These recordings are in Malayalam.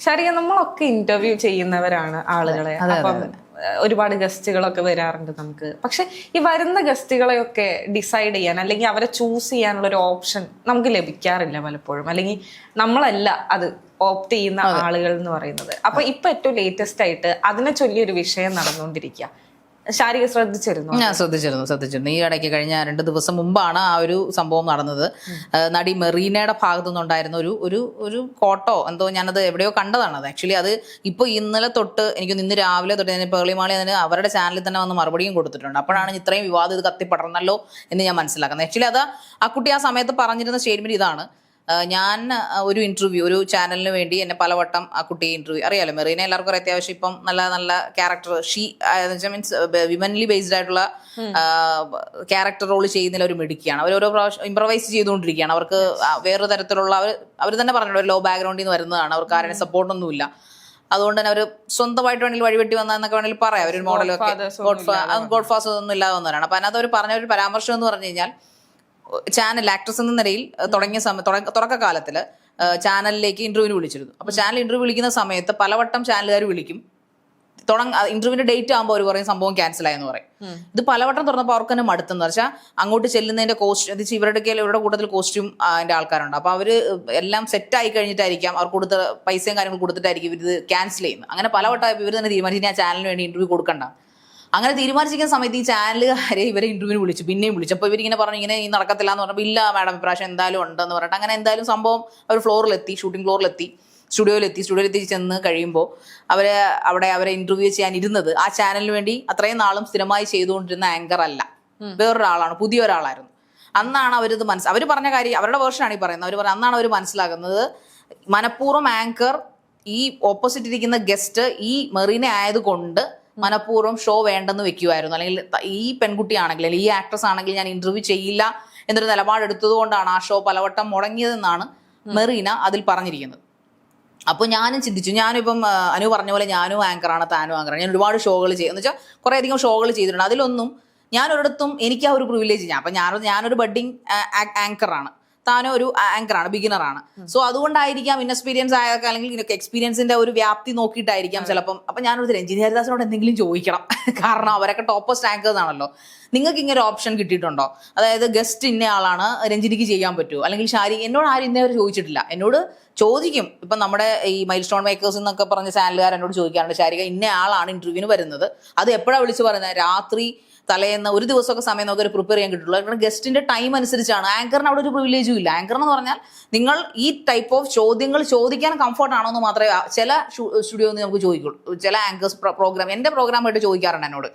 ശരിക്കും നമ്മളൊക്കെ ഇന്റർവ്യൂ ചെയ്യുന്നവരാണ് ആളുകളെ. അപ്പം ഒരുപാട് ഗസ്റ്റുകളൊക്കെ വരാറുണ്ട് നമുക്ക്. പക്ഷെ ഈ വരുന്ന ഗസ്റ്റുകളെയൊക്കെ ഡിസൈഡ് ചെയ്യാൻ അല്ലെങ്കിൽ അവരെ ചൂസ് ചെയ്യാനുള്ള ഒരു ഓപ്ഷൻ നമുക്ക് ലഭിക്കാറില്ല പലപ്പോഴും. അല്ലെങ്കിൽ നമ്മളല്ല അത് ഓപ്റ്റ് ചെയ്യുന്ന ആളുകൾ എന്ന് പറയുന്നത്. അപ്പൊ ഇപ്പൊ ഏറ്റവും ലേറ്റസ്റ്റ് ആയിട്ട് അതിനെ ചൊല്ലിയൊരു വിഷയം നടന്നുകൊണ്ടിരിക്കുക. ശാരിക ശ്രദ്ധിച്ചിരുന്നു? ഞാൻ ശ്രദ്ധിച്ചിരുന്നു. ഈ ഇടയ്ക്ക് കഴിഞ്ഞ 2 ദിവസം മുമ്പാണ് ആ ഒരു സംഭവം നടന്നത്. നടി മെറീനയുടെ ഭാഗത്തു നിന്നുണ്ടായിരുന്ന ഒരു ഫോട്ടോ എന്തോ ഞാനത് എവിടെയോ കണ്ടതാണ്. അത് ആക്ച്വലി അത് ഇപ്പോൾ ഇന്നലെ തൊട്ട് എനിക്ക് ഇന്ന് രാവിലെ തൊട്ട് ഞാൻ പേളിമാളി അതിന് അവരുടെ ചാനലിൽ തന്നെ വന്ന് മറുപടിയും കൊടുത്തിട്ടുണ്ട്. അപ്പോഴാണ് ഇത്രയും വിവാദം ഇത് കത്തിപ്പടർന്നല്ലോ എന്ന് ഞാൻ മനസ്സിലാക്കുന്നത്. ആക്ച്വലി അത് ആ കുട്ടി ആ സമയത്ത് പറഞ്ഞിരുന്ന സ്റ്റേറ്റ്മെന്റ് ഇതാണ്: ഞാൻ ഒരു ഇന്റർവ്യൂ ഒരു ചാനലിന് വേണ്ടി എന്നെ പലവട്ടം ആ കുട്ടി ഇന്റർവ്യൂ അറിയാലോ, മെറീന എല്ലാവർക്കും അറിയാം. അത്യാവശ്യം ഇപ്പം നല്ല ക്യാരക്ടർ മീൻസ് വിമൻലി ബേസ്ഡ് ആയിട്ടുള്ള ക്യാരക്ടർ റോൾ ചെയ്യുന്നതിൽ ഒരു മിടുക്കിയാണ്. അവർ ഓരോ പ്രാവശ്യം ഇംപ്രവൈസ് ചെയ്തുകൊണ്ടിരിക്കുകയാണ്. അവർക്ക് വേറൊരു തരത്തിലുള്ള അവർ തന്നെ പറഞ്ഞല്ലോ, ഒരു ലോ ബാക്ക്ഗ്രൗണ്ടിൽ നിന്ന് വരുന്നതാണ്. അവർക്ക് ആരുടെ സപ്പോർട്ടൊന്നുമില്ല. അതുകൊണ്ട് തന്നെ അവർ സ്വന്തമായിട്ട് വേണമെങ്കിൽ വഴിവെട്ടി വന്നതെന്നൊക്കെ വേണമെങ്കിൽ പറയാം. അവരൊരു മോഡലൊക്കെ ഗോഡ് ഫാസ് ഒന്നും ഇല്ലാതെ വന്നവരാണ്. അപ്പൊ അതിനകത്ത് അവർ പറഞ്ഞ ഒരു പരാമർശം എന്ന് പറഞ്ഞു കഴിഞ്ഞാൽ, ചാനൽ ആക്ട്രസ് എന്ന നിലയിൽ തുടക്കകാലത്തിൽ ചാനലിലേക്ക് ഇന്റർവ്യൂവിന് വിളിച്ചിരുന്നു. അപ്പൊ ചാനൽ ഇന്റർവ്യൂ വിളിക്കുന്ന സമയത്ത് പലവട്ടം ചാനലുകാർ വിളിക്കും. ഇന്റർവ്യൂവിന്റെ ഡേറ്റ് ആകുമ്പോൾ അവർ പറയും സംഭവം ക്യാൻസൽ ആയെന്ന് പറയും. ഇത് പലവട്ടം തുറന്നപ്പോൾ അവർക്ക് തന്നെ മടുത്തെന്ന് വെച്ചാൽ അങ്ങോട്ട് ചെല്ലുന്നതിന്റെ കോസ്റ്റ്യൂം ഇവരുടെ കൂട്ടത്തിൽ കോസ്റ്റ്യൂം അതിന്റെ ആൾക്കാരുണ്ട്. അപ്പൊ അവര് എല്ലാം സെറ്റ് ആയി കഴിഞ്ഞിട്ടായിരിക്കാം അവർ കൊടുത്ത പൈസയും കാര്യങ്ങൾ കൊടുത്തിട്ടായിരിക്കും ഇവർ ഇത് ക്യാൻസൽ ചെയ്യുന്നത്. അങ്ങനെ പലവട്ടം ഇവർ തന്നെ തീരുമാനിച്ചു ആ ചാനലിന് വേണ്ടി ഇന്റർവ്യൂ കൊടുക്കണ്ട. അങ്ങനെ തീരുമാനിച്ചിരിക്കുന്ന സമയത്ത് ഈ ചാനലുകാരെ ഇവരെ ഇന്റർവ്യൂവിന് വിളിച്ചു, പിന്നെയും വിളിച്ചു. അപ്പോൾ ഇവരിങ്ങനെ പറഞ്ഞു ഇങ്ങനെ ഈ നടക്കത്തില്ല എന്ന് പറഞ്ഞപ്പോൾ, ഇല്ല മാഡം ഇപ്രാവശ്യം എന്തായാലും ഉണ്ടെന്ന് പറഞ്ഞിട്ട് അങ്ങനെ എന്തായാലും സംഭവം അവർ ഷൂട്ടിംഗ് ഫ്ലോറിലെത്തി, സ്റ്റുഡിയോയിലെത്തി ചെന്ന് കഴിയുമ്പോൾ അവരെ ഇന്റർവ്യൂ ചെയ്യാൻ ഇരുന്നത് ആ ചാനലിന് വേണ്ടി അത്രയും നാളും സ്ഥിരമായി ചെയ്തുകൊണ്ടിരുന്ന ആങ്കർ അല്ല, വേറൊരാളാണ്, പുതിയൊരാളായിരുന്നു. അന്നാണ് അവരിത് അവർ പറഞ്ഞ കാര്യം, അവരുടെ വേർഷനാണ് ഈ പറയുന്നത്. അവർ പറഞ്ഞ അന്നാണ് അവർ മനസ്സിലാക്കുന്നത് മനഃപൂർവ്വം ആങ്കർ ഈ ഓപ്പോസിറ്റ് ഇരിക്കുന്ന ഗസ്റ്റ് ഈ മെറീന ആയതുകൊണ്ട് മനഃപൂർവ്വം ഷോ വേണ്ടെന്ന് വെക്കുമായിരുന്നു. അല്ലെങ്കിൽ ഈ പെൺകുട്ടിയാണെങ്കിൽ അല്ലെങ്കിൽ ഈ ആക്ട്രസ് ആണെങ്കിൽ ഞാൻ ഇന്റർവ്യൂ ചെയ്യില്ല എന്നൊരു നിലപാടെടുത്തത് കൊണ്ടാണ് ആ ഷോ പലവട്ടം മുടങ്ങിയതെന്നാണ് മെറീന അതിൽ പറഞ്ഞിരിക്കുന്നത്. അപ്പോൾ ഞാനും ചിന്തിച്ചു, ഞാനിപ്പം അനു പറഞ്ഞ പോലെ ഞാനും ആങ്കറാണ്, താനും ആങ്കറാണ്. ഞാൻ ഒരുപാട് ഷോകൾ എന്ന് വെച്ചാൽ കുറേ അധികം ഷോകൾ ചെയ്തിട്ടുണ്ട്. അതിലൊന്നും ഞാൻ ഒരിടത്തും എനിക്ക് ആ ഒരു പ്രിവിലേജ് അപ്പം ഞാനൊരു ബഡ്ഡിങ് ആങ്കറാണ്, താനും ഒരു ആങ്കറാണ്, ബിഗിനറാണ്. സോ അതുകൊണ്ടായിരിക്കാം ഇൻഎക്സ്പീരിയൻസ് ആയൊക്കെ അല്ലെങ്കിൽ എക്സ്പീരിയൻസിന്റെ ഒരു വ്യാപ്തി നോക്കിയിട്ടായിരിക്കാം ചിലപ്പം. അപ്പം ഞാനൊരു രഞ്ജിനി ഹരിദാസിനോട് എന്തെങ്കിലും ചോദിക്കണം, കാരണം അവരൊക്കെ ടോപ്പസ്റ്റ് ആങ്കേഴ്സ് ആണല്ലോ. നിങ്ങൾക്ക് ഇങ്ങനെ ഒരു ഓപ്ഷൻ കിട്ടിയിട്ടുണ്ടോ? അതായത് ഗസ്റ്റ് ഇന്ന ആളാണ്, രഞ്ജിനിക്ക് ചെയ്യാൻ പറ്റുമോ? അല്ലെങ്കിൽ ഷാരി എന്നോട് ആരും ഇന്നേ വരെ ചോദിച്ചിട്ടില്ല. എന്നോട് ചോദിക്കും, ഇപ്പം നമ്മുടെ ഈ മൈൽ സ്റ്റോൺ മേക്കേഴ്സ് എന്നൊക്കെ പറഞ്ഞ ചാനലുകാർ എന്നോട് ചോദിക്കാറുണ്ട്, ഷാരിക ഇന്ന ആളാണ് ഇന്റർവ്യൂവിന് വരുന്നത്, അത് എപ്പോഴാണ് വിളിച്ച് പറയുന്നത്? രാത്രി തലേന്ന് ഒരു ദിവസമൊക്കെ സമയം നമുക്ക് പ്രിപ്പയർ ചെയ്യാൻ കിട്ടുള്ളൂ. കാരണം ഗസ്റ്റിന്റെ ടൈം അനുസരിച്ചാണ്. ആങ്കറിന് അവിടെ ഒരു പ്രിവിലേജും ഇല്ല. ആങ്കർ എന്ന് പറഞ്ഞാൽ നിങ്ങൾ ഈ ടൈപ്പ് ഓഫ് ചോദ്യങ്ങൾ ചോദിക്കാൻ കംഫർട്ട് ആണോ എന്ന് മാത്രമേ ചില സ്റ്റുഡിയോയിൽ നിന്ന് നമുക്ക് ചോദിക്കുള്ളൂ. ചില ആങ്കേഴ്സ് എൻ്റെ പ്രോഗ്രാമായിട്ട് ചോദിക്കാറുണ്ട് എന്നോട്,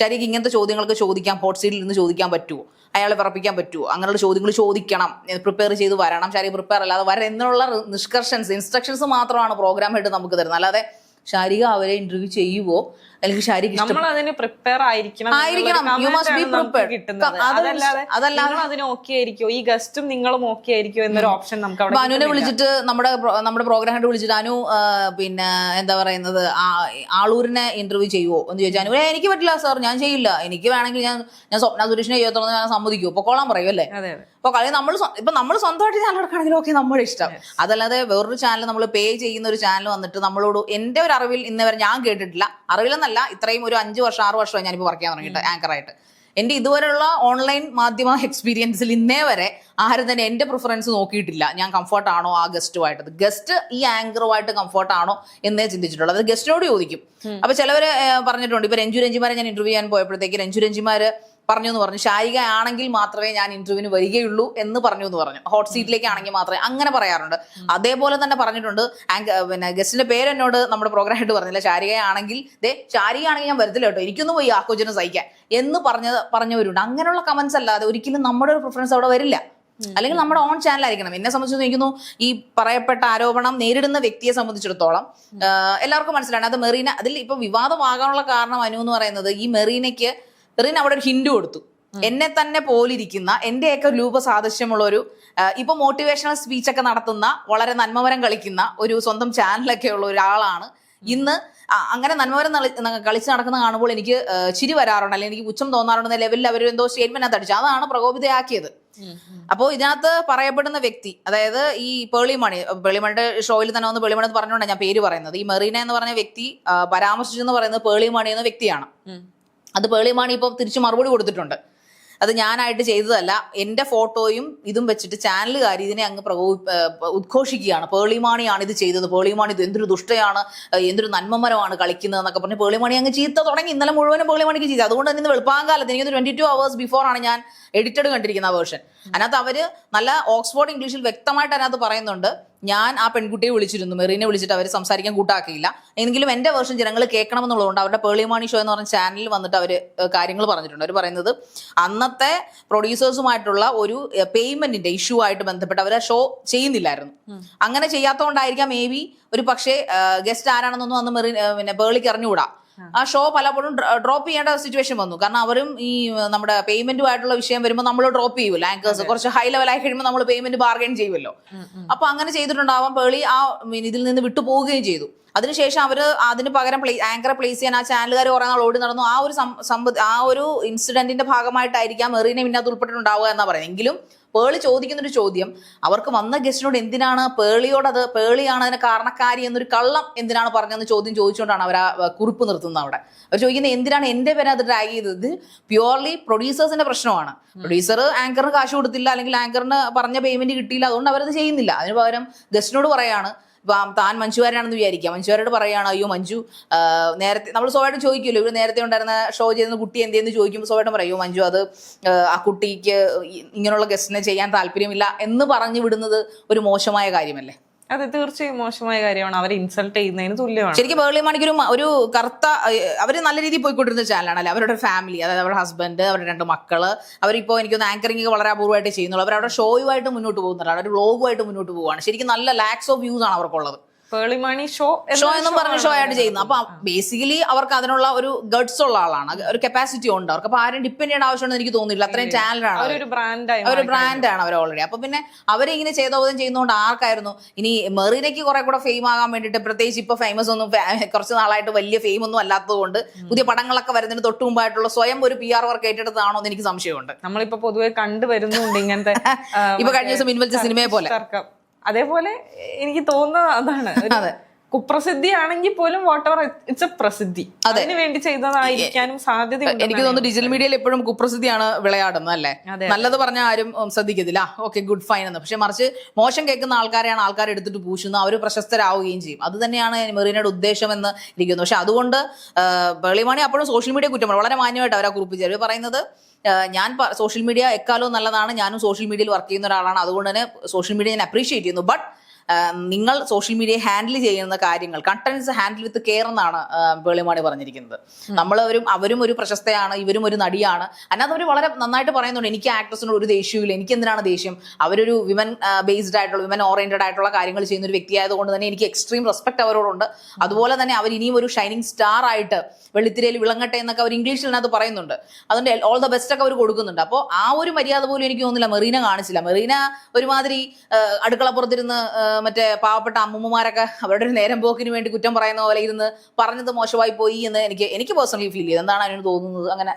ശരിക്കും ഇങ്ങനത്തെ ചോദ്യങ്ങൾക്ക് ചോദിക്കാം, ഹോട്ട് സീറ്റിൽ നിന്ന് ചോദിക്കാൻ പറ്റുമോ, അയാളെ വിറപ്പിക്കാൻ പറ്റുമോ, അങ്ങനെയുള്ള ചോദ്യങ്ങൾ ചോദിക്കണം, പ്രിപ്പയർ ചെയ്ത് വരണം, ശരി പ്രിപ്പയർ അല്ലാതെ വരണം എന്നുള്ള ഇൻസ്ട്രക്ഷൻസ് മാത്രമാണ് പ്രോഗ്രാമായിട്ട് നമുക്ക് തരുന്നത്. അല്ലാതെ ശാരിക അവരെ ഇന്റർവ്യൂ ചെയ്യുവോ അല്ലെങ്കിൽ ശാരിക പ്രിപ്പയർ ആയിരിക്കണം, യു മസ്റ്റ് ബി പ്രിപ്പയർഡ്. അതല്ലാതെ അതിന് ഓക്കെ ആയിരിക്കോ, ഈ ഗസ്റ്റും നിങ്ങളും ഓക്കെ ആയിരിക്കോ എന്നൊരു ഓപ്ഷൻ നമുക്ക് അവിടെ. അനുവിനെ വിളിച്ചിട്ട് നമ്മുടെ പ്രോഗ്രാമായിട്ട് വിളിച്ചിട്ട് അനു പിന്നെ എന്താ പറയുന്നത് ആളൂരിനെ ഇന്റർവ്യൂ ചെയ്യുവോ എന്ന് ചോദിച്ചാൽ അനു എനിക്ക് പറ്റില്ല സാർ, ഞാൻ ചെയ്യില്ല, എനിക്ക് വേണമെങ്കിൽ ഞാൻ സ്വപ്ന സുരേഷിനെ ചെയ്യത്തുള്ളൂ, ഞാൻ സമ്മതിക്കുമോ, പൊക്കോളാൻ പറയും അല്ലേ. അപ്പൊ കളി നമ്മൾ സ്വന്തമായിട്ട് ചാനൽ എടുക്കുകയാണെങ്കിലും ഓക്കെ, നമ്മുടെ ഇഷ്ടം. അതല്ലാതെ വേറൊരു ചാനൽ നമ്മൾ പേ ചെയ്യുന്ന ഒരു ചാനൽ വന്നിട്ട് നമ്മളോട്, എന്റെ ഒരു അറിവിൽ ഇന്നവരെ ഞാൻ കേട്ടിട്ടില്ല, അറിവിലെന്നല്ല ഇത്രയും ഒരു 5 വർഷം 6 വർഷമായി ഞാനിപ്പോൾ വർക്ക് ചെയ്യാൻ തുടങ്ങിയിട്ട് ആങ്കറായിട്ട്. എൻ്റെ ഇതുവരെയുള്ള ഓൺലൈൻ മാധ്യമ എക്സ്പീരിയൻസിൽ ഇന്നേ വരെ ആരും തന്നെ എൻ്റെ പ്രിഫറൻസ് നോക്കിയിട്ടില്ല, ഞാൻ കംഫർട്ട് ആണോ ആ ഗസ്റ്റുമായിട്ട്, ഗസ്റ്റ് ഈ ആങ്കറുമായിട്ട് കംഫർട്ട് ആണോ എന്നേ ചിന്തിച്ചിട്ടുള്ളൂ. അത് ഗസ്റ്റിനോട് ചോദിക്കും. അപ്പൊ ചിലവര് പറഞ്ഞിട്ടുണ്ട്, ഇപ്പൊ രഞ്ജിമാരെ ഞാൻ ഇന്റർവ്യൂ ചെയ്യാൻ പോയപ്പോഴത്തേക്ക് രഞ്ജിമാര് പറഞ്ഞു ശാരിക ആണെങ്കിൽ മാത്രമേ ഞാൻ ഇന്റർവ്യൂവിന് വരികയുള്ളൂ എന്ന് പറഞ്ഞു. ഹോട്ട് സീറ്റിലേക്ക് ആണെങ്കിൽ മാത്രമേ, അങ്ങനെ പറയാറുണ്ട്. അതേപോലെ തന്നെ പറഞ്ഞിട്ടുണ്ട് പിന്നെ ഗസ്റ്റിന്റെ പേര് എന്നോട് നമ്മുടെ പ്രോഗ്രാമായിട്ട് പറഞ്ഞില്ല, ശാരിക ആണെങ്കിൽ ഞാൻ വരത്തില്ല കേട്ടോ, എനിക്കൊന്നും പോയി ആക്കോചനം സഹിക്കാൻ എന്ന് പറഞ്ഞവരുണ്ട്. അങ്ങനെയുള്ള കമന്റ്സ് അല്ലാതെ ഒരിക്കലും നമ്മുടെ ഒരു പ്രിഫറൻസ് അവിടെ വരില്ല. അല്ലെങ്കിൽ നമ്മുടെ ഓൺ ചാനൽ ആയിരിക്കണം. എന്നെ സംബന്ധിച്ച് എനിക്കുന്നു ഈ പറയപ്പെട്ട ആരോപണം നേരിടുന്ന വ്യക്തിയെ സംബന്ധിച്ചിടത്തോളം എല്ലാവർക്കും മനസ്സിലാണ് അത് മെറീന. അതിൽ ഇപ്പൊ വിവാദമാകാനുള്ള കാരണം അനു എന്ന് പറയുന്നത്, ഈ മെറീന അവിടെ ഒരു ഹിന്റ് കൊടുത്തു, എന്നെ തന്നെ പോലിരിക്കുന്ന എന്റെയൊക്കെ രൂപസാദൃശ്യമുള്ള ഒരു ഇപ്പൊ മോട്ടിവേഷണൽ സ്പീച്ചൊക്കെ നടത്തുന്ന വളരെ നന്മമരം കളിക്കുന്ന ഒരു സ്വന്തം ചാനലൊക്കെ ഉള്ള ഒരാളാണ് ഇന്ന് അങ്ങനെ നന്മവരം കളിച്ച് നടക്കുന്ന കാണുമ്പോൾ എനിക്ക് ചിരി വരാറുണ്ട്, അല്ലെങ്കിൽ എനിക്ക് പുച്ഛം തോന്നാറുണ്ടെന്ന ലെവലിൽ അവർ എന്തോ സ്റ്റേറ്റ്മെന്റ് അടിച്ചു. അതാണ് പ്രകോപിതയാക്കിയത്. അപ്പോൾ ഇതിനകത്ത് പറയപ്പെടുന്ന വ്യക്തി, അതായത് ഈ പേളിമണിയുടെ ഷോയിൽ തന്നെ വന്ന് പേളിമണി എന്ന് പറഞ്ഞുകൊണ്ടാണ് ഞാൻ പേര് പറയുന്നത്. ഈ മെറീന എന്ന് പറഞ്ഞ വ്യക്തി പരാമർശിച്ചെന്ന് പറയുന്നത് പേളിമണി എന്ന വ്യക്തിയാണ്. അത് പേളിമണി ഇപ്പോൾ തിരിച്ചു മറുപടി കൊടുത്തിട്ടുണ്ട്. അത് ഞാനായിട്ട് ചെയ്തതല്ല, എൻ്റെ ഫോട്ടോയും ഇതും വെച്ചിട്ട് ചാനലുകാർ ഇതിനെ അങ്ങ് ഉദ്ഘോഷിക്കുകയാണ്. പേളിമാണിയാണ് ഇത് ചെയ്തത്, പേളിമാണി ഇത് എന്തൊരു ദുഷ്ടയാണ്, എന്തൊരു നന്മമരമാണ് കളിക്കുന്നത് എന്നൊക്കെ പറഞ്ഞ് പേളിമാണി അങ്ങ് ചീത്ത തുടങ്ങി. ഇന്നലെ മുഴുവനും പേളിമാണിക്ക് ചെയ്തു. അതുകൊണ്ട് തന്നെ ഇന്ന് വെളുപ്പാങ്കാലത്ത് എനിക്കൊന്ന് 22 hours ബിഫോർ ആണ് ഞാൻ എഡിറ്റഡ് കണ്ടിരിക്കുന്ന ആ വേർഷൻ. അതിനകത്ത് അവര് നല്ല ഓക്സ്ഫോർഡ് ഇംഗ്ലീഷിൽ വ്യക്തമായിട്ട് അതിനകത്ത് പറയുന്നുണ്ട്, ഞാൻ ആ പെൺകുട്ടിയെ വിളിച്ചിരുന്നു, മെറീനെ വിളിച്ചിട്ട് അവർ സംസാരിക്കാൻ കൂട്ടാക്കിയില്ല, എങ്കിലും എൻ്റെ വേർഷൻ ജനങ്ങൾ കേൾക്കണമെന്നുള്ളതുകൊണ്ട് അവരുടെ പേളിമാണി ഷോ എന്ന് പറഞ്ഞ ചാനലിൽ വന്നിട്ട് അവർ കാര്യങ്ങൾ പറഞ്ഞിട്ടുണ്ട്. അവർ പറയുന്നത് അന്നത്തെ പ്രൊഡ്യൂസേഴ്സുമായിട്ടുള്ള ഒരു പേയ്മെന്റിന്റെ ഇഷ്യൂ ആയിട്ട് ബന്ധപ്പെട്ട് അവർ ഷോ ചെയ്യുന്നില്ലായിരുന്നു. അങ്ങനെ ചെയ്യാത്തതുകൊണ്ടായിരിക്കാം മേ ബി ഒരു പക്ഷേ ഗസ്റ്റ് ആരാണെന്നൊന്നും അന്ന് പേളിക്ക് അറിഞ്ഞുകൂടാ. ആ ഷോ പലപ്പോഴും ഡ്രോപ്പ് ചെയ്യേണ്ട സിറ്റുവേഷൻ വന്നു. കാരണം അവരും ഈ നമ്മുടെ പേയ്മെന്റുമായിട്ടുള്ള വിഷയം വരുമ്പോൾ നമ്മൾ ഡ്രോപ്പ് ചെയ്യുമല്ലോ. ആങ്കേഴ്സ് കുറച്ച് ഹൈ ലെവലായി കഴിയുമ്പോൾ നമ്മൾ പേയ്മെന്റ് ബാർഗൈൻ ചെയ്യുമല്ലോ. അപ്പൊ അങ്ങനെ ചെയ്തിട്ടുണ്ടാവാം. പേളി ആ ഇതിൽ നിന്ന് വിട്ടു പോവുകയും ചെയ്തു. അതിനുശേഷം അവർ അതിന് പകരം ആങ്കറെ പ്ലേസ് ചെയ്യാൻ ആ ചാനലുകാർ കുറെ നാൾ ഓടി നടന്നു. ആ ഒരു ഇൻസിഡന്റിന്റെ ഭാഗമായിട്ടായിരിക്കാം മെറീനെ പിന്നെ അത് ഉൾപ്പെട്ടിട്ടുണ്ടാവുക എന്നാ പറയുന്നത്. എങ്കിലും പേളി ചോദിക്കുന്നൊരു ചോദ്യം, അവർക്ക് വന്ന ഗസ്റ്റിനോട് എന്തിനാണ് പേളിയാണ് അതിന് കാരണക്കാരി എന്നൊരു കള്ളം എന്തിനാണ് പറഞ്ഞതെന്ന് ചോദ്യം ചോദിച്ചുകൊണ്ടാണ് അവർ ആ കുറിപ്പ് നിർത്തുന്നത്. അവിടെ അവർ ചോദിക്കുന്നത് എന്തിനാണ് എൻ്റെ പേര് അത് ഡ്രാഗ് ചെയ്തത്. പ്യുവർലി പ്രൊഡ്യൂസേഴ്സിന്റെ പ്രശ്നമാണ്. പ്രൊഡ്യൂസർ ആങ്കറിന് കാശ് കൊടുത്തില്ല, അല്ലെങ്കിൽ ആങ്കറിന് പറഞ്ഞ പേയ്മെന്റ് കിട്ടിയില്ല, അതുകൊണ്ട് അവരത് ചെയ്യുന്നില്ല. അതിന് പകരം ഗസ്റ്റിനോട് പറയാണ്, താൻ മഞ്ജുവാരാണെന്ന് വിചാരിക്കാം, മഞ്ജുവാരോട് പറയുകയാണ്, അയ്യോ മഞ്ജു നേരത്തെ നമ്മൾ സ്വയമായിട്ട് ചോദിക്കുമല്ലോ, ഇവിടെ നേരത്തെ ഉണ്ടായിരുന്ന ഷോ ചെയ്യുന്ന കുട്ടി എന്തെന്ന് ചോദിക്കുമ്പോൾ സ്വയമായിട്ടും പറയും, മഞ്ജു അത് ആ കുട്ടിക്ക് ഇങ്ങനെയുള്ള ഗസ്റ്റിനെ ചെയ്യാൻ താല്പര്യമില്ല എന്ന് പറഞ്ഞു വിടുന്നത് ഒരു മോശമായ കാര്യമല്ലേ? അതെ, തീർച്ചയായും മോശമായ കാര്യമാണ്. അവരെ ഇൻസൾട്ട് ചെയ്യുന്നതിന് തുല്യമാണ്. ശരിക്കും പേളിമാണിക്ക് ഒരു കറുത്ത, അവര് നല്ല രീതിയിൽ പോയിക്കൊണ്ടിരുന്ന ചാനലാണല്ലേ. അവരുടെ ഫാമിലി, അതായത് അവരുടെ ഹസ്ബൻഡ്, അവരുടെ 2 മക്കള്, അവരിപ്പോൾ എനിക്കൊന്ന് ആങ്കറിംഗ് വളരെ അപൂർവമായിട്ട് ചെയ്യുന്നുള്ളൂ. അവരവിടെ ഷോയുമായിട്ട് മുന്നോട്ട് പോകുന്നുണ്ട്, അവരുടെ വ്ളോഗുമായിട്ട് മുന്നോട്ട് പോവുകയാണ്. ശരിക്കും നല്ല ലാക്സ് ഓഫ് വ്യൂസ് ആണ് അവർക്കുള്ളത്. പേളിമണി ഷോ എന്നും പറഞ്ഞ ഷോ ആയിട്ട് ചെയ്യുന്നത്. അപ്പൊ ബേസിക്കലി അവർക്ക് അതിനുള്ള ഒരു ഗഡ്സ് ഉള്ള ആളാണ്, ഒരു കപ്പാസിറ്റി ഉണ്ട് അവർക്ക്. അപ്പൊ ആരും ഡിപ്പെൻഡ് ചെയ്യേണ്ട ആവശ്യമുണ്ടെന്ന് എനിക്ക് തോന്നുന്നില്ല. അത്രയും ടാലന്റാണ്, ഒരു ബ്രാൻഡാണ് അവർ ഓൾറെഡി. അപ്പൊ പിന്നെ അവരിങ്ങനെ ചെയ്തോതും ചെയ്യുന്നതുകൊണ്ട് ആർക്കായിരുന്നു ഇനി മെറീനയ്ക്ക് കുറെ കൂടെ ഫെയിം ആകാൻ വേണ്ടിയിട്ട്, പ്രത്യേകിച്ച് ഇപ്പൊ ഫേമസ് ഒന്നും കുറച്ച് നാളായിട്ട് വലിയ ഫെയിം ഒന്നും അല്ലാത്തത് കൊണ്ട് പുതിയ പടങ്ങളൊക്കെ വരുന്നതിന് തൊട്ട് മുമ്പായിട്ടുള്ള സ്വയം ഒരു PR വർക്ക് ഏറ്റെടുത്തതാണോ എന്ന് എനിക്ക് സംശയമുണ്ട്. നമ്മളിപ്പോ പൊതുവെ കണ്ടുവരുന്നുണ്ട് ഇങ്ങനത്തെ ഇപ്പൊ കഴിഞ്ഞ ദിവസം ഇൻവെൽച്ച സിനിമയെ പോലെ. അതേപോലെ എനിക്ക് തോന്നുന്നത് അതാണ്, കുപ്രസിദ്ധി ആണെങ്കിൽ പോലും വാട്ടെവർ ഇറ്റ്സ് എ പ്രസിദ്ധി, അതിന് വേണ്ടി ചെയ്തതായിരിക്കാനും സാധ്യതയുണ്ട്. എനിക്ക് തോന്നുന്നു ഡിജിറ്റൽ മീഡിയയിൽ എപ്പോഴും കുപ്രസിദ്ധിയാണ് വിളയാടുന്നത് അല്ലേ. നല്ലത് പറഞ്ഞാൽ ആരും ശ്രദ്ധിക്കത്തില്ല, ഓക്കെ ഗുഡ് ഫൈൻ എന്ന്. പക്ഷെ മറിച്ച് മോശം കേൾക്കുന്ന ആൾക്കാരെയാണ് ആൾക്കാർ എടുത്തിട്ട് പൂശുന്നത്, അവർ പ്രശസ്തരാവുകയും ചെയ്യും. അത് തന്നെയാണ് മെറീനയുടെ ഉദ്ദേശം എന്ന് ഇരിക്കുന്നു. പക്ഷെ അതുകൊണ്ട് പേളിമാണി അപ്പോഴും സോഷ്യൽ മീഡിയ കുറ്റമാണ്. വളരെ മാന്യമായിട്ട് അവരാ കുറിപ്പിച്ചത്. അവർ പറയുന്നത്, ഞാൻ സോഷ്യൽ മീഡിയ എക്കാലവും നല്ലതാണ്, ഞാനും സോഷ്യൽ മീഡിയയിൽ വർക്ക് ചെയ്യുന്ന ഒരാളാണ്, അതുകൊണ്ട് തന്നെ സോഷ്യൽ മീഡിയ ഞാൻ അപ്രീഷിയേറ്റ് ചെയ്യുന്നു. ബട്ട് നിങ്ങൾ സോഷ്യൽ മീഡിയ ഹാൻഡിൽ ചെയ്യുന്ന കാര്യങ്ങൾ, കണ്ടന്റ്സ് ഹാൻഡിൽ വിത്ത് കെയർ എന്നാണ് പേളിമാണി പറഞ്ഞിരിക്കുന്നത്. അവരും ഒരു പ്രശസ്തയാണ്, ഇവരും ഒരു നടിയാണ്. അതിനകത്ത് അവർ വളരെ നന്നായിട്ട് പറയുന്നുണ്ട്, എനിക്ക് ആക്ട്രസിനോട് ഒരു ദേഷ്യമില്ല, എനിക്ക് എന്തിനാണ് ദേഷ്യം, അവരൊരു വിമൻ ബേസ്ഡ് ആയിട്ടുള്ള, വിമൻ ഓറിയന്റഡ് ആയിട്ടുള്ള കാര്യങ്ങൾ ചെയ്യുന്ന ഒരു വ്യക്തിയായതുകൊണ്ട് തന്നെ എനിക്ക് എക്സ്ട്രീം റെസ്പെക്ട് അവരോടുണ്ട്. അതുപോലെ തന്നെ അവർ ഇനിയും ഒരു ഷൈനിങ് സ്റ്റാർ ആയിട്ട് വെള്ളിത്തിരയിൽ വിളങ്ങട്ടെ എന്നൊക്കെ അവർ ഇംഗ്ലീഷിനകത്ത് പറയുന്നുണ്ട്. അതുകൊണ്ട് ഓൾ ദ ബെസ്റ്റ് ഒക്കെ അവർ കൊടുക്കുന്നുണ്ട്. അപ്പോൾ ആ ഒരു മര്യാദ പോലും എനിക്ക് തോന്നുന്നില്ല മെറീന കാണിച്ചില്ല. മെറീന ഒരുമാതിരി അടുക്കളപ്പുറത്തിരുന്ന് മറ്റേ പാവപ്പെട്ട അമ്മൂമ്മമാരൊക്കെ അവരുടെ ഒരു നേരം പോക്കിന് വേണ്ടി കുറ്റം പറയുന്ന പോലെ ഇരുന്ന് പറഞ്ഞത് മോശമായി പോയി എന്ന് എനിക്ക് പേഴ്സണലി ഫീൽ ചെയ്തു. എന്താണ് അതിന് തോന്നുന്നത്? അങ്ങനെ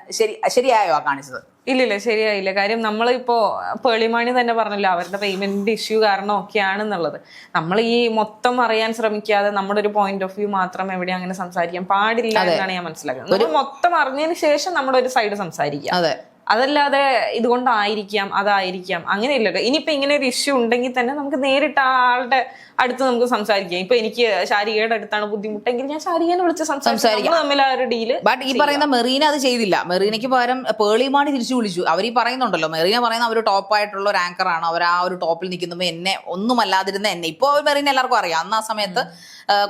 ശരിയായോ ആ കാണിച്ചത്? ഇല്ലില്ല, ശരിയായില്ല. കാര്യം നമ്മളിപ്പോ പേളിമാണി തന്നെ പറഞ്ഞല്ലോ, അവരുടെ പേയ്മെന്റ് ഇഷ്യൂ കാരണം ഒക്കെയാണെന്നുള്ളത്. നമ്മൾ ഈ മൊത്തം അറിയാൻ ശ്രമിക്കാതെ നമ്മുടെ ഒരു പോയിന്റ് ഓഫ് വ്യൂ മാത്രം എവിടെ അങ്ങനെ സംസാരിക്കാൻ പാടില്ല എന്നാണ് ഞാൻ മനസ്സിലാക്കുന്നത്. നമ്മൾ മൊത്തം അറിഞ്ഞതിന് ശേഷം നമ്മുടെ ഒരു സൈഡ് സംസാരിക്കാം. അതെ, അതല്ലാതെ ഇതുകൊണ്ടായിരിക്കാം അതായിരിക്കാം അങ്ങനെയില്ലല്ലോ. ഇനിയിപ്പോ ഇങ്ങനെ ഒരു ഇഷ്യൂ ഉണ്ടെങ്കിൽ തന്നെ നമുക്ക് നേരിട്ട് ആ ആളുടെ അടുത്ത് നമുക്ക് സംസാരിക്കാം. ഇപ്പൊ എനിക്ക് ശാരികയുടെ അടുത്താണ് ബുദ്ധിമുട്ടെങ്കിൽ ഞാൻ ശാരികനെ വിളിച്ച് സംസാരിക്കാം, തമ്മിൽ ആ ഒരു ഡീല്. ബട്ട് ഈ പറയുന്ന മെറീന അത് ചെയ്തില്ല. മെറീനയ്ക്ക് പകരം പേളിമാണി തിരിച്ചു വിളിച്ചു. അവർ ഈ പറയുന്നുണ്ടല്ലോ, മെറീന പറയുന്ന അവർ ടോപ്പായിട്ടുള്ള ഒരു ആങ്കറാണ്, അവർ ആ ഒരു ടോപ്പിൽ നിൽക്കുമ്പോൾ എന്നെ ഒന്നുമല്ലാതിരുന്ന എന്നെ. ഇപ്പോൾ മെറീന എല്ലാവർക്കും അറിയാം. അന്ന് ആ സമയത്ത്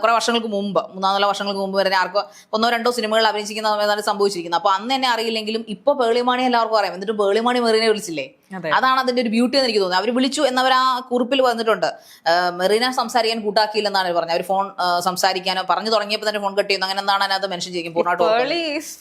കുറെ വർഷങ്ങൾക്ക് മുമ്പ്, 3-4 വർഷങ്ങൾക്ക് മുമ്പ് വരെ ആർക്കോ 1-2 സിനിമകൾ അഭിനയിച്ചിരിക്കുന്ന സമയത്താണ് സംഭവിച്ചിരിക്കുന്നത്. അപ്പൊ അന്ന് എന്നെ അറിയില്ലെങ്കിലും ഇപ്പൊ പേളിമാണി എല്ലാവർക്കും അറിയാം. എന്നിട്ട് പേളിമാണി മെറീനെ വിളിച്ചില്ലേ? അതാണ് അതിന്റെ ഒരു ബ്യൂട്ടി എന്ന് എനിക്ക് തോന്നുന്നത്. അവർ വിളിച്ചു എന്നവർ ആ കുറിപ്പിൽ വന്നിട്ടുണ്ട്. മെറീന സംസാരിക്കാൻ കൂട്ടാക്കിയില്ലെന്നാണ് പറഞ്ഞത്. അവർ ഫോൺ സംസാരിക്കാനോ പറഞ്ഞു തുടങ്ങിയപ്പോൾ തന്നെ ഫോൺ കട്ട് ചെയ്യുന്നു, അങ്ങനെ എന്താണ് അതിനകത്ത് മെൻഷൻ ചെയ്യും.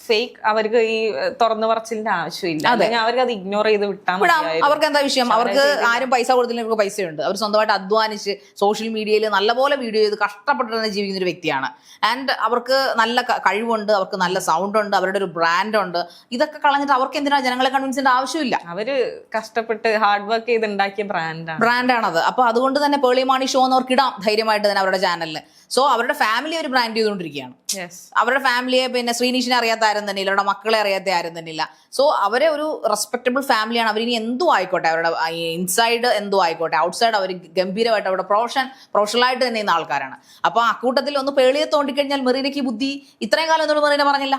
ഫേക്ക്, അവർക്ക് ഈ തുറന്നു പറച്ചിലിന്റെ ആവശ്യമില്ല, അല്ലെങ്കിൽ അവർക്ക് അത് ഇഗ്നോർ ചെയ്ത് വിട്ടാൽ അവർക്ക് എന്താ വിഷയം? അവർക്ക് ആരും പൈസ കൊടുത്തില്ലെങ്കിൽ അവർക്ക് പൈസയുണ്ട്. അവർ സ്വന്തമായിട്ട് അധ്വാനിച്ച് സോഷ്യൽ മീഡിയയിൽ നല്ലപോലെ വീഡിയോ ചെയ്ത് കഷ്ടപ്പെട്ട് തന്നെ ജീവിക്കുന്ന ഒരു വ്യക്തിയാണ്. ആൻഡ് അവർക്ക് നല്ല കഴിവുണ്ട്, അവർക്ക് നല്ല സൗണ്ട് ഉണ്ട്, അവരുടെ ഒരു ബ്രാൻഡ് ഉണ്ട്. ഇതൊക്കെ കളഞ്ഞിട്ട് അവർക്ക് എന്തിനാണ് ജനങ്ങളെ കൺവിൻസ് ചെയ്യേണ്ട ആവശ്യമില്ല. അവര് കഷ്ടപ്പെട്ട് ഹാർഡ് വർക്ക് ചെയ്ത് ഉണ്ടാക്കിയ ബ്രാൻഡാണത്. അപ്പൊ അതുകൊണ്ട് തന്നെ പേളി മാണി ഷോ എന്ന് അവർക്ക് ഇടാം ധൈര്യമായിട്ട് തന്നെ അവരുടെ ചാനലിൽ. സോ അവരുടെ ഫാമിലി അവർ ബ്രാൻഡ് ചെയ്തുകൊണ്ടിരിക്കുകയാണ്. അവരുടെ ഫാമിലിയെ പിന്നെ ശ്രീനിഷിനെ അറിയാത്ത ആരും തന്നെ ഇല്ല, അവരുടെ മക്കളെ അറിയാത്ത ആരും തന്നെ ഇല്ല. സോ അവരെ ഒരു റെസ്പെക്റ്റബിൾ ഫാമിലിയാണ്. അവരിനി എന്തും ആയിക്കോട്ടെ, അവരുടെ ഇൻസൈഡ് എന്തോ ആയിക്കോട്ടെ, ഔട്ട്സൈഡ് അവർ ഗംഭീരമായിട്ട് അവരുടെ പ്രൊഫഷണലായിട്ട് തന്നെ ചെയ്യുന്ന ആൾക്കാരാണ്. അപ്പൊ ആ കൂട്ടത്തിൽ ഒന്ന് പേളിയെ തോണ്ടിക്കഴിഞ്ഞാൽ മെറീനയ്ക്ക് ബുദ്ധി ഇത്രയും കാലം എന്തുകൊണ്ട് മെറീന പറഞ്ഞില്ല?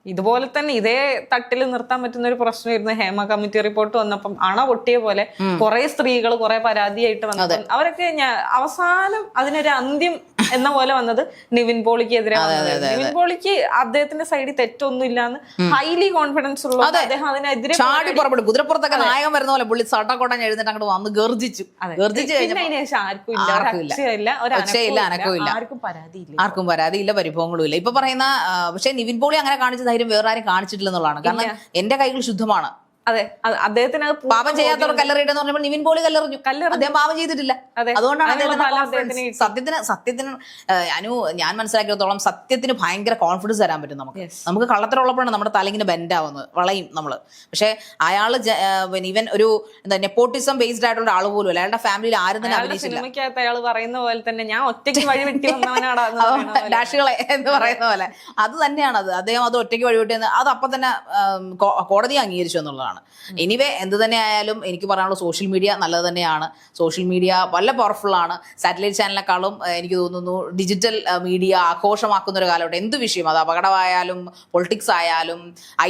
ഇതുപോലെ തന്നെ ഇതേ തട്ടിൽ നിർത്താൻ പറ്റുന്ന ഒരു പ്രശ്നമായിരുന്നു ഹേമ കമ്മിറ്റി റിപ്പോർട്ട് വന്നപ്പം അണ പൊട്ടിയ പോലെ കുറെ സ്ത്രീകൾ കുറെ പരാതിയായിട്ട് വന്നത്. അവരൊക്കെ അവസാനം അതിനൊരു അന്ത്യം എന്ന പോലെ വന്നത് നിവിൻ പോളിക്കെതിരെ. നിവിൻ പോളിക്ക് അദ്ദേഹത്തിന്റെ സൈഡിൽ തെറ്റൊന്നും ഇല്ലാന്ന് ഹൈലി കോൺഫിഡൻസ് ഉള്ളത്. അദ്ദേഹം അതിനെതിരെ കുതിരപ്പുറത്തൊക്കെ നായകൻ വരുന്ന പോലെ പുള്ളി സട്ടക്കോട്ടൻ എഴുന്നിട്ട് അങ്ങോട്ട് വന്ന് ഗർജിച്ചു. ആർക്കും പരാതിയില്ല, പരിഭവങ്ങളും ഇല്ല. ഇപ്പൊ പറയുന്ന പക്ഷെ നിവിൻ പോളി അങ്ങനെ കാണിച്ച ധൈര്യം വേറെ ആരും കാണിച്ചിട്ടില്ല എന്നുള്ളതാണ്. കാരണം എന്റെ കൈകൾ ശുദ്ധമാണ്. അതെ, അദ്ദേഹത്തിന് പാപം ചെയ്യാത്തവർ കല്ലെറിയിട്ടെന്ന് പറഞ്ഞപ്പോൾ നിവിൻ പോളി കല്ലെറിഞ്ഞു, അദ്ദേഹം പാപം ചെയ്തിട്ടില്ല. അതുകൊണ്ടാണ് സത്യത്തിന് ഞാൻ മനസ്സിലാക്കിയിടത്തോളം സത്യത്തിന് ഭയങ്കര കോൺഫിഡൻസ് തരാൻ പറ്റും നമുക്ക് കള്ളത്തരമുള്ളപ്പോഴാണ് നമ്മുടെ തലങ്ങിന് ബെൻഡ് ആവുന്നത്, വളയും നമ്മള്. പക്ഷെ അയാള് ഇവൻ ഒരു എന്താ നെപ്പോട്ടിസം ബേസ്ഡ് ആയിട്ടുള്ള ആള് പോലും അല്ല. അയാളുടെ ഫാമിലിയിൽ ആരും തന്നെ അഭിനയിച്ചില്ല. അയാൾ പറയുന്ന പോലെ തന്നെ ഞാൻ ഒറ്റയ്ക്ക് വഴി വെട്ടി വന്നവനാണ് ഡാഷുകളെ എന്ന് പറയുന്ന പോലെ അത് തന്നെയാണ് അത്. അദ്ദേഹം അത് ഒറ്റയ്ക്ക് വഴി വെട്ടിയെന്ന് അത് അപ്പം തന്നെ കോടതി അംഗീകരിച്ചു എന്നുള്ളതാണ്. എനിവേ എന്ത് തന്നെ ആയാലും എനിക്ക് പറയാനുള്ള സോഷ്യൽ മീഡിയ നല്ലത് തന്നെയാണ്. സോഷ്യൽ മീഡിയ വളരെ പവർഫുൾ ആണ്. സാറ്റലൈറ്റ് ചാനലിനെക്കാളും എനിക്ക് തോന്നുന്നു ഡിജിറ്റൽ മീഡിയ ആഘോഷമാക്കുന്ന ഒരു കാലഘട്ടം. എന്ത് വിഷയം, അത് അപകടമായാലും പൊളിറ്റിക്സ് ആയാലും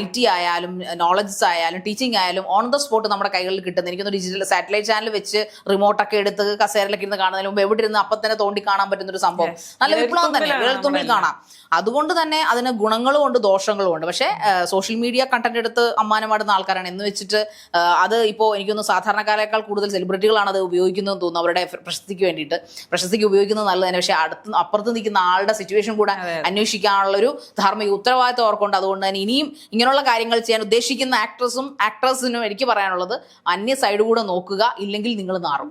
IT ആയാലും നോളജസ് ആയാലും ടീച്ചിങ് ആയാലും ഓൺ ദ സ്പോട്ട് നമ്മുടെ കൈകളിൽ കിട്ടുന്നത്. എനിക്കൊന്ന് ഡിജിറ്റൽ സാറ്റലൈറ്റ് ചാനൽ വെച്ച് റിമോട്ടൊക്കെ എടുത്ത് കസേരയിലൊക്കെ ഇരുന്ന് കാണുന്നതിന് മുമ്പ് എവിടെ ഇരുന്ന് അപ്പം തന്നെ തോണ്ടി കാണാൻ പറ്റുന്ന ഒരു സംഭവം. നല്ല വിപ്ലവം തന്നെ, വിരൽത്തുമ്പിൽ കാണാം. അതുകൊണ്ട് തന്നെ അതിന് ഗുണങ്ങളും ഉണ്ട് ദോഷങ്ങളും ഉണ്ട്. പക്ഷേ സോഷ്യൽ മീഡിയ കണ്ടന്റ് എടുത്ത് അമ്മാനമാടുന്ന ആൾക്കാരാണ് എന്ന് വെച്ചിട്ട് അത് ഇപ്പോൾ എനിക്കൊന്ന് സാധാരണക്കാരേക്കാൾ കൂടുതൽ സെലിബ്രിറ്റികളാണ് അത് ഉപയോഗിക്കുന്നതെന്ന് തോന്നുന്നു. അവരുടെ പ്രശസ്തിക്ക് വേണ്ടിയിട്ട്. പ്രശസ്തിക്ക് ഉപയോഗിക്കുന്നത് നല്ലത് തന്നെ. പക്ഷേ അപ്പുറത്ത് നിൽക്കുന്ന ആളുടെ സിറ്റുവേഷൻ കൂടെ അന്വേഷിക്കാനുള്ളൊരു ധാർമ്മിക ഉത്തരവാദിത്വം അവർക്കുണ്ട്. അതുകൊണ്ട് തന്നെ ഇനിയും ഇങ്ങനെയുള്ള കാര്യങ്ങൾ ചെയ്യാൻ ഉദ്ദേശിക്കുന്ന ആക്ടേഴ്സിനും എനിക്ക് പറയാനുള്ളത് അന്യ സൈഡ് കൂടെ നോക്കുക, ഇല്ലെങ്കിൽ നിങ്ങൾ നാറും.